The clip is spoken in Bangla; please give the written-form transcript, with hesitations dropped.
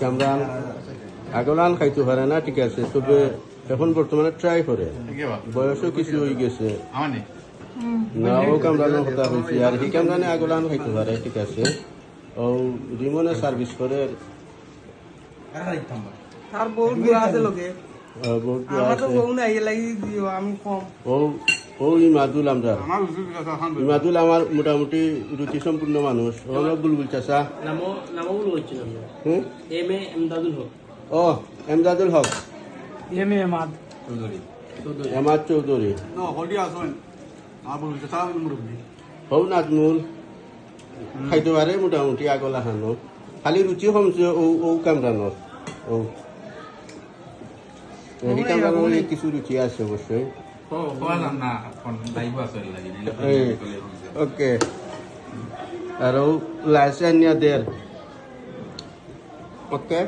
কামরান আগলান খাইতে পারে না, ঠিক আছে, তবে এখন বর্তমানে ট্রাই করে, বয়সও কিছু হয়ে গেছে না, ও কামরানের কথা হয়েছে আর হি কামরানে আগলান খাইতে পারে, ঠিক আছে। ও রিমনে সার্ভিস করে, তার বহুত গুড়া আছে লোকে বহুত আমার তো বউ নাই লাগি দিও আমি কম ও ইমাদুল আমরা ইমাদুল আমার মোটামুটি রুচি সম্পূর্ণ মানুষ। ও বুলবুল চাষা ও এমদাদুল হক এমাদ চৌধুরী হৌ নাজমুল খাইতে পারে মোটামুটি আগলা খানো, খালি রুচি কমছে ও কামরানোর। ও এই কামরানোর কিছু রুচি আছে অবশ্যই। ওকে আর লাইসেন্স নিয়ে দের ওকে।